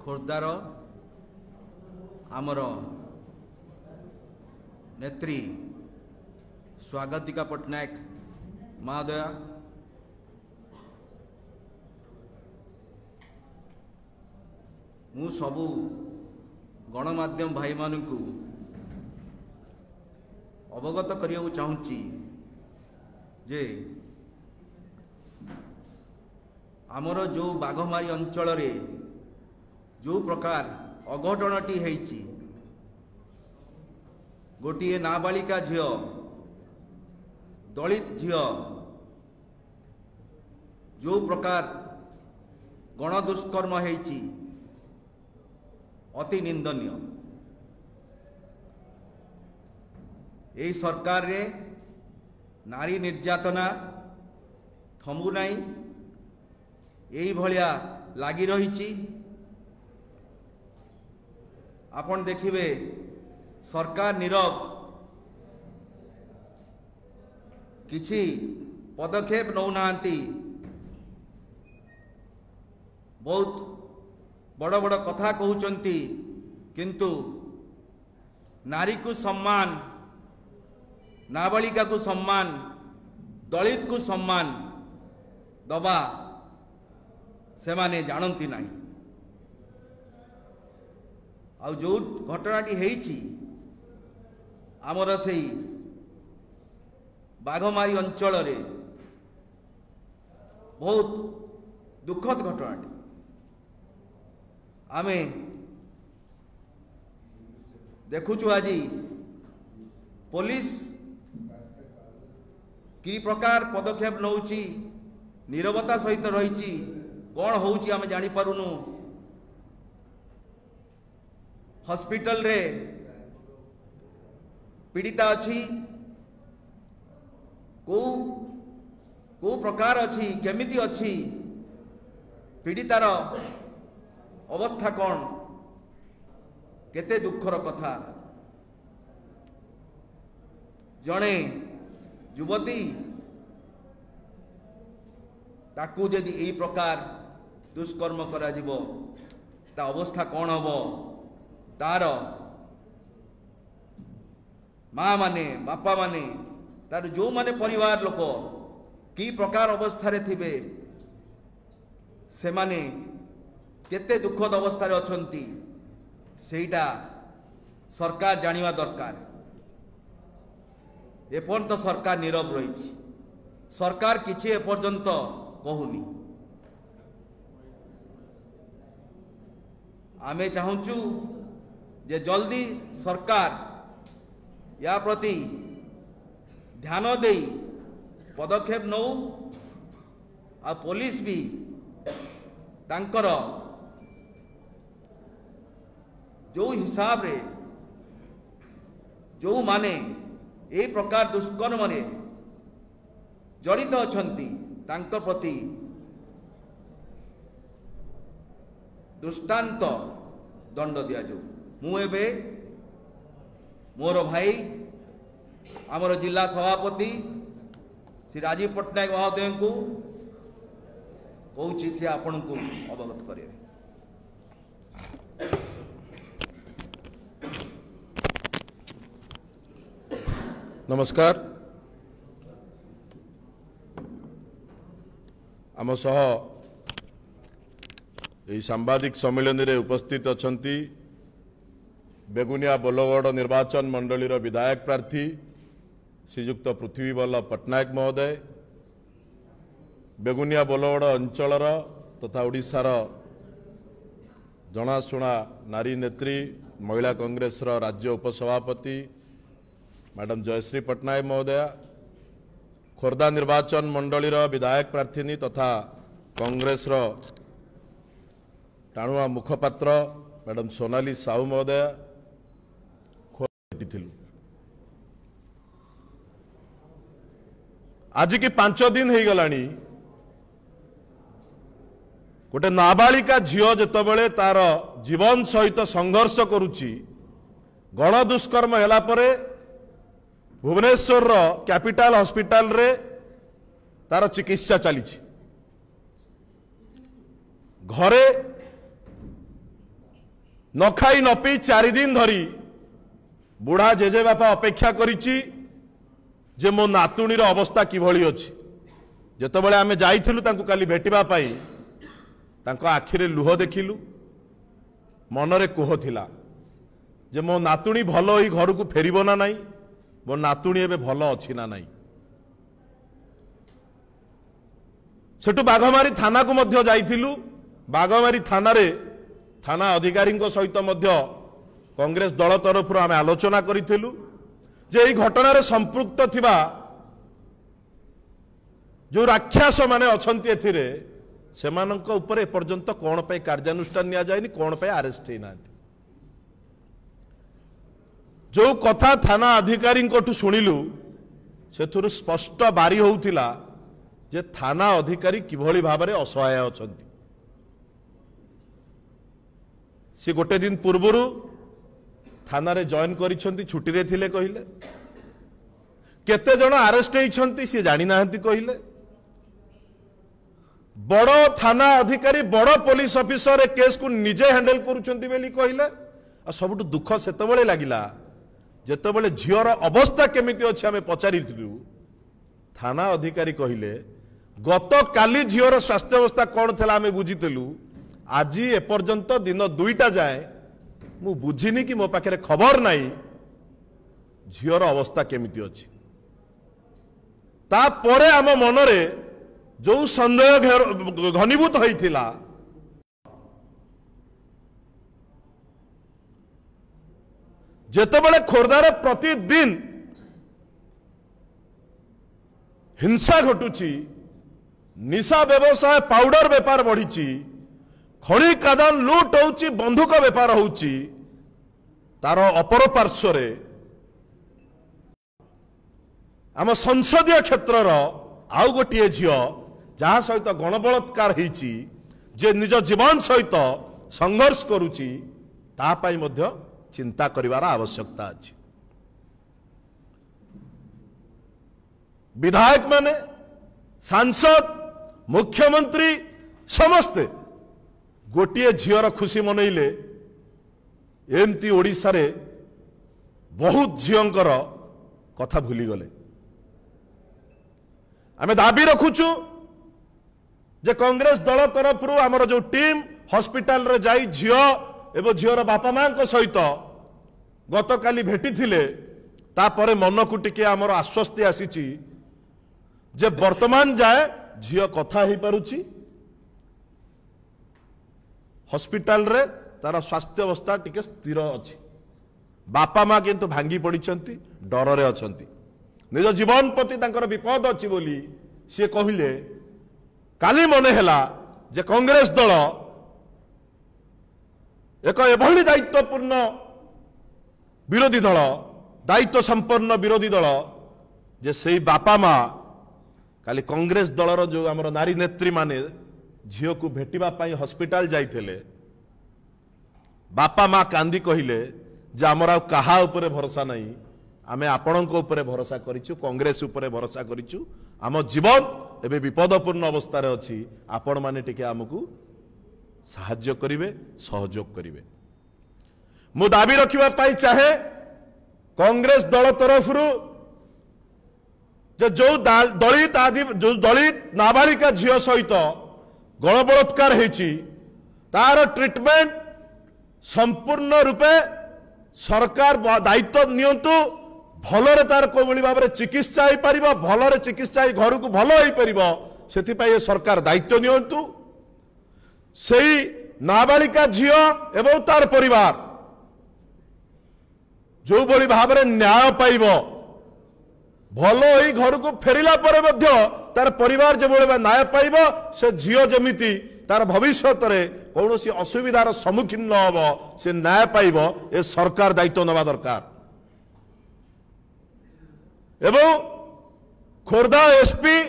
खोर्धार आमर नेत्री स्वागतिका पट्टनायक महोदया, मु सबू गणमाध्यम भाई मानू अवगत करने चाहूँगी जे आमर जो बाघमारी अंचल रे जो प्रकार अघटनटी होईची, गोटे नाबालिका झियो दलित झियो जो प्रकार गणदुष्कर्म होईची अति निंदनीय। यही सरकार रे नारी निर्यातना थमु नहीं, यही भलिया लागी रही। आपण देखिबे सरकार नीरव, किछि पदक्षेप नौ नांती, बहुत बड़ बड़ कथा कहउचंती, किंतु नारी को सम्मान, नाबालिका को सम्मान, दलित को सम्मान दबा से माने जानती नहीं। आ जो घटनाटी होईची आमर से बाघमारी अंचल रे बहुत दुखद घटनाटी। आमे देखुचु आज पुलिस कि प्रकार पदक्षेप नौची, नीरवता सहित रही कौन होउची आमे जानी पारुनु। हॉस्पिटल रे पीड़िता अच्छी को प्रकार अच्छी, केमिति अच्छी, पीड़ितार अवस्था कौन, केते दुखर कथा। जड़े युवती ताकू यदि यही प्रकार दुष्कर्म करा जिवो ता अवस्था कौन हबो, तार माँ माने बापा माने तार जो माने परिवार लोक की प्रकार अवस्था रे थिबे, से माने केते दुखद अवस्था रे अछंती, सेटा सरकार जानिवा दरकार। एपर्यंत सरकार नीरव रही, सरकार किछि एपर्यंत कहूनी। आमे चाहूचु जे जल्दी सरकार या प्रति ध्यान दे पदक्षेप नौ, आ पुलिस भी तांकर जो हिसाब रे जो माने ए प्रकार दुष्कर्म रे जड़ित अछंती तांकर प्रति दृष्टांत दंड दिया जाऊ। मु एबे मोर भाई आमर जिला सभापति श्री राजीव पट्टनायक महोदय को कहूँ सी आपण को अवगत करें। नमस्कार। आम सह यही सांबादिक सम्मेलन रे उपस्थित अछंती बेगुनिया बोलगड़ निर्वाचन मंडली विधायक प्रार्थी श्रीयुक्त पृथ्वीवल्लभ पट्टनायक महोदय, बेगुनिया बोलगड़ अंचल तथा ओडिशार जनाशुना नारी नेत्री महिला कांग्रेस राज्य उपसभापति मैडम जयश्री पट्टनायक महोदया, खोर्धा निर्वाचन मंडली विधायक प्रार्थीनी तथा कांग्रेस टाणुआ मुखपात्र मैडम सोनाली साहू महोदया भेटी। आज की 5 दिन हो गलानी गोटे नाबालिका झील जितेबाला तार जीवन सहित संघर्ष करुच्ची, गण दुष्कर्म है भुवनेश्वर कैपिटल हॉस्पिटल रे तार चिकित्सा चली। घरे न खाई न पी 4 दिन धरी बुढ़ा जेजे बापा अपेक्षा करिछि जे मो नातुणीर अवस्था किभଳି अछि। जेतबेले आमे जाइथिलु तांको काली भेटिबा पाई तांको आखिरे लुह देखिलु, मनरे कोह थिला जे मो नातुणी भलो होई घर को फेरिबो ना नाही, मो नातुणी एबे भलो अछि ना नाही। सेटु बाघमारी थाना को मध्य जाइथिलु। बाघमारी थाना रे थाना अधिकारी सहित मध्य कांग्रेस दल तरफ आम आलोचना करिथिलु जे एई घटना रे संपृक्त थिबा जो राक्षस माने अछंती एथिरे सेमानंक ऊपर ए पर्यंत कोन पे कार्यानुष्ठान निया जायनि, कोन पे अरेस्ट हे नांती। जो कथा थाना अधिकारी को शुणिलु सेथुरु स्पष्ट बारी होउथिला जे थाना अधिकारी किभଳି भाबरे असहाय अछंती। सी गोटे दिन पूर्वरु थाना रे जॉइन करिसंती, छुट्टी रे थिले कहिले। केते जण अरेस्ट हेइछंती सी जानि नाहंती कहिले। बड़ थाना अधिकारी बड़ पुलिस ऑफिसर ए केस को निजे हैंडल करूछंती बेली कहिले। आ सबटु दुख सेतबेले लागिला जेतबेले झियर अवस्था केमिति अछि आमे पचारिथिलु। थाना अधिकारी कहिले गत काली झियर स्वास्थ्य अवस्था कौन थिला आमे बुझिथिलु, आज एपर्यंत दिन 2टा जाए मु बुझिनी कि मो पाखे खबर नाही झियर अवस्था केमिति अछि। तापरे आम मनरे जो संदेह घनीभूत होइथिला जेतेबेले खोर्धार प्रतिदिन हिंसा घटुची, निशा व्यवसाय पाउडर बेपार बढ़ी, खड़ी कादान लुट होउची, बंधुक बेपार होउची, तार अपर पार्श्वर आम संसदीय क्षेत्रर आउ गोटे झियो जहाँ सहित गणबलात्कार होइची, जे निज जीवन सहित संघर्ष करुची, ता पाई मध्य चिंता करिवार आवश्यकता अछि। विधायक माने, सांसद, मुख्यमंत्री समस्ते गोटे झियर खुशी मनइले एमती ओडिशा रे बहुत झियंकर कथा भूली गले। आमे दाबी रखुचु जे कांग्रेस दल तरफ आमर जो टीम हॉस्पिटल रे जाई झियो एवं झियर बापा मां सहित गतकाली भेटी थिले, तापरे मन को टिके आमर आश्वस्ति आसीची जे वर्तमान जाए झियो कथा ही पारुची, हॉस्पिटल रे तार स्वास्थ्य अवस्था टिके स्थिर अछि। बापा मां किंतु भांगी पड़िछंती, डर रे अछंती, निज जीवन प्रति तांकर विपद अछि बोली से कहिले। काली मने हैला जे कांग्रेस दल एक एभली दायित्वपूर्ण विरोधी दल, दायित्व संपन्न विरोधी दल जे सेई बापा मां काली कांग्रेस दलर जो आमर नारी नेत्री माने झियो को भेटिबा पाई हॉस्पिटल जाइथिले। बापा मां कांदी कहिले जे आमर आ कहा ऊपर भरोसा नहीं, आमे आपणक ऊपर भरोसा करिछु, कांग्रेस ऊपर भरोसा करिछु, आम जीवन एबे विपदपूर्ण अवस्था रे अछि, आपण माने टिके आमकु साहाय्य करिवे, सहयोग करिवे। मु दाबी रखिबा पाई चाहे कांग्रेस दल तरफ जो दलित आदि जो दलित नाबालिका झियो सहित गणबलात्कार हेची तार ट्रीटमेंट संपूर्ण रूपे सरकार दायित्व नियंतु, भलरे तार कोभली भाव में चिकित्सा हो पार, भलरे चिकित्सा घर को भल हो पार, से सरकार दायित्व नियंतु। सेई नाबालिका झियो एवं तार परिवार जो भली भाव में न्याय पाइब, भल होई घर को फेरिला परे मध्य तार परिवार जो भली न्याय पाइब, से झियो जमिति तार भविष्यत रे कौनसी असुविधार सम्मुखीन न हो, से न्याय पाइब, ए सरकार दायित्व नवा दरकार। एवं खोर्धा एसपी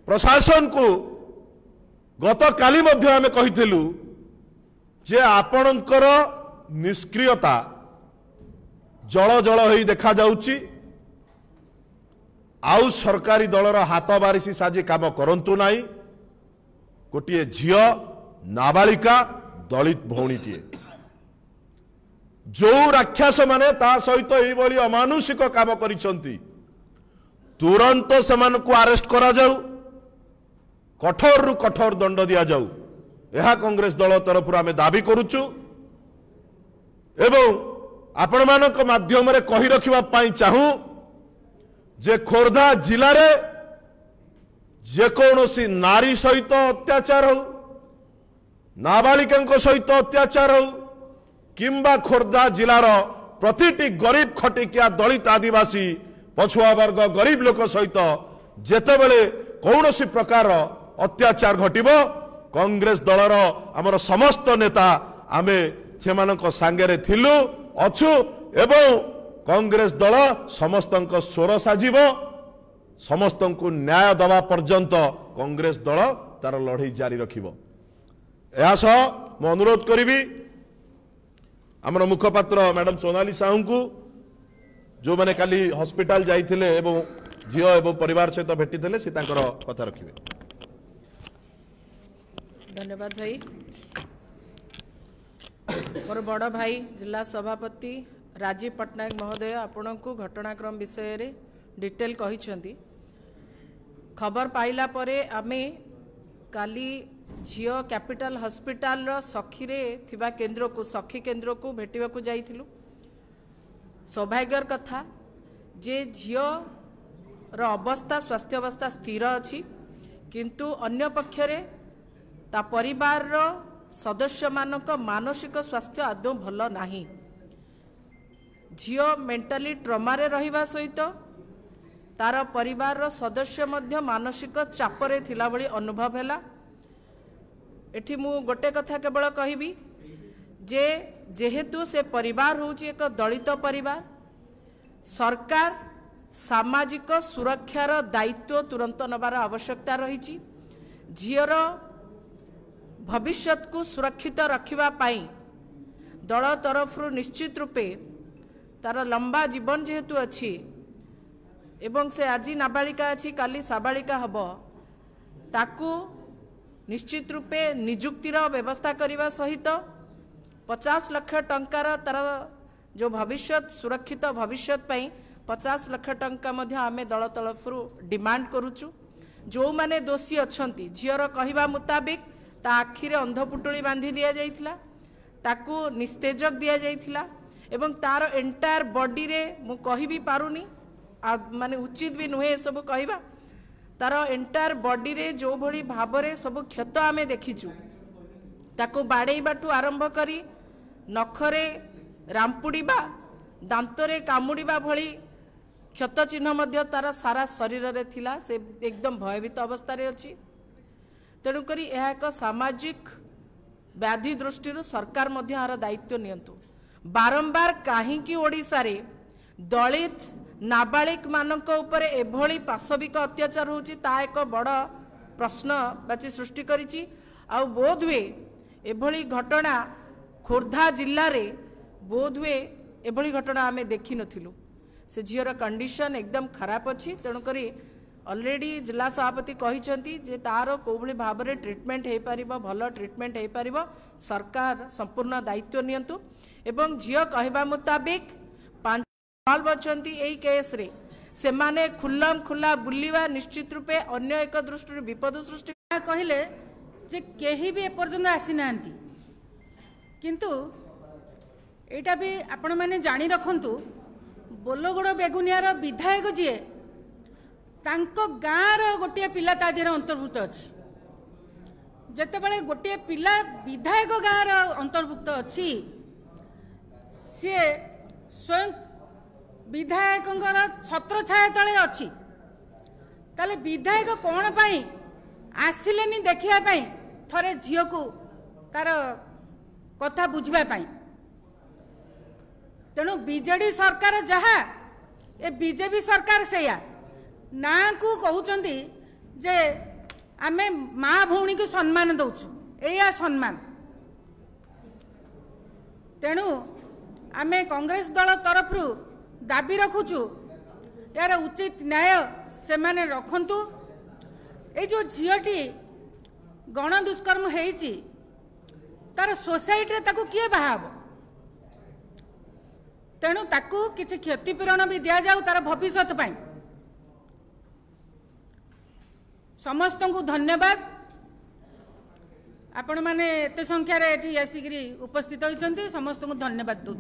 प्रशासन को गत काली मध्य आमे कहिथिलु जे आपणकर निष्क्रियता जल जल होई देखा जाउची, आउ सरकारी दलर हाथ बारिशी साजी काम करंतु नाही। गोटे झियो नाबालिका दलित भौणीटीए जो राक्षस माने ता सहित एभली अमानुषिक काम करिसंती तुरंत सेमान को अरेस्ट करा जाऊ कठोर रु कठोर दंड दिया जाऊ यह कांग्रेस दल तरफ आम दाबी करुचु एवं आपण मानक माध्यम रे कहि रखिबा पाई चाहू जे खोर्धा जिले रे जे कौनसी नारी सहित अत्याचार हो नाबालिका सहित अत्याचार हो किंबा खोर्धा जिलार प्रतिटी गरीब खटिकिया दलित आदिवासी पछुआ वर्ग गरीब लोक सहित जेतेबेले कौनसी प्रकार अत्याचार घटिबो कांग्रेस दलर आमर समस्त नेता आमे सेमानक सांगेरे थिलु अछु एवं कांग्रेस दल समस्तक स्वर साजिब समस्त को न्याय दवा पर्यंत कांग्रेस दल तार लड़ाई जारी रखिबो एहा सह मो अनुरोध करिबी आमर मुखपात्र मैडम सोनाली साहू को जो मैंने काली हॉस्पिटल जाइथिले एवं झियो एवं परिवार सहित भेटी थे से तांकर कथा रखिबे। धन्यवाद भाई। मोर बड़ भाई जिला सभापति राजीव पट्टनायक महोदय आपण को घटनाक्रम विषय रे डिटेल कहिसेंती खबर पाइला परे आमे काली झियो कैपिटल हॉस्पिटल रो सखी रे थिबा केंद्र को सखी केंद्र को भेटिबा को जाइथिलु सौभाग्यर कथा जे झियो रो अवस्था स्वास्थ्य अवस्था स्थिर अछि किंतु अन्य पक्षरे ता परिवार रो सदस्य मानक मानसिक स्वास्थ्य आदौ भल नाही झियो मेंटली ट्रमा रे रहिबा सहित तार परिवार रो सदस्य मध्य मानसिक चापरे थिला बळी अनुभव हैला। एठी मु गोटे कथा केवल कहबी जे जेहेतु से परिवार होची एक दलित परिवार सरकार सामाजिक सुरक्षार दायित्व तुरंत नबार आवश्यकता रही झीर भविष्य को सुरक्षित रखिबा पाई दल तरफ निश्चित रूपे तार लंबा जीवन जेहेतु अच्छी एवं से आज नाबालिका अच्छी काली साबालिका हब ताकू निश्चित रूपे निजुक्तिर व्यवस्था करने सहित 50 लाख टंकार तार जो भविष्य सुरक्षित भविष्य पाई 50 लाख टंका मध्य आमे दल तरफ डिमांड करुचु जो माने दोषी अछंती झीर कहवा मुताबिक ता आखिरे अंधपुटुली बांधी दिया जाइथिला ताकू निस्तेजक दिया जाइथिला एवं तार एंटायर बॉडी रे मु कहि भी पारुनी माने उचित भी नुहे सब कहवा तार एंटायर बॉडी रे जो भली भाबरे सब क्षत आमे देखिचु ताकू बाड़ेबाठू आरंभ करी नखरे रामपुड़ीबा दांतरे कामुड़ीबा भली क्षत चिन्ह मध्य तार सारा शरीर रे थिला से एकदम भयभीत अवस्था रे अछि तेणुकरी यह एक सामाजिक व्याधि दृष्टि सरकार मध्य यार दायित्व नियंतु बारंबार कहीं ओडिशा रे दलित नाबालिक मानक उपरे एभली पाशविक अत्याचार होची ता एक बड़ प्रश्नवाची सृष्टि करिछि आ बोध हुए एभली घटना खोर्धा जिल्ला रे बोध हुए एभली घटना आमे देखि नथिलु से झीर कंडीशन एकदम खराब अच्छी तेणुकरी ऑलरेडी जिला सभापति कहिसंती जे तार कोभली भाबरे ट्रीटमेंट हे परिबो भलो ट्रीटमेंट हे परिबो सरकार संपूर्ण दायित्व नियंतु एवं झील कहवा मुताबिक 5 साल बचंती एई केस रे से माने खुल्लम खुल्ला बुलिवा निश्चित रूपे अन्य एक दृष्टि विपद सृष्टि कहले जे केही भी एपर्यंत आसी नांती किंतु एटा भी आपण माने जानी रखंतु बोलगोड़ बेगुनियार विधायक जी तांको गाँव गोटे पिला ता देहर अंतर्भुक्त अच्छी जितेबाला गोटे पिला विधायक गाँव अंतर्भुक्त अच्छी सी स्वयं विधायक छत्र छाया तले अच्छी ताले विधायक कौन पाई आसिलेनी देखिया पाई थरे झील को तार कथा बुझा पाई तेणु बीजेडी सरकार जहा ए बीजेपी सरकार सेया ना को कहउचंदी जे आमे माँ भौणी को सम्मान दउछु एया सम्मान तेणु आमे कांग्रेस दल तरफ दाबी रखुचु यार उचित न्याय से माने रखंतु ए जो झीटी गण दुष्कर्म हेइची तार सोसाइटी रे ताको किए बाहाब तेणु ताकू किसी क्षतिपूरण भी दि जाऊ तार भविष्य पाई। समस्त को धन्यवाद। आपण माने एते संख्यार एठी आसिक उपस्थित होइछन्ती समस्त को धन्यवाद दूँ।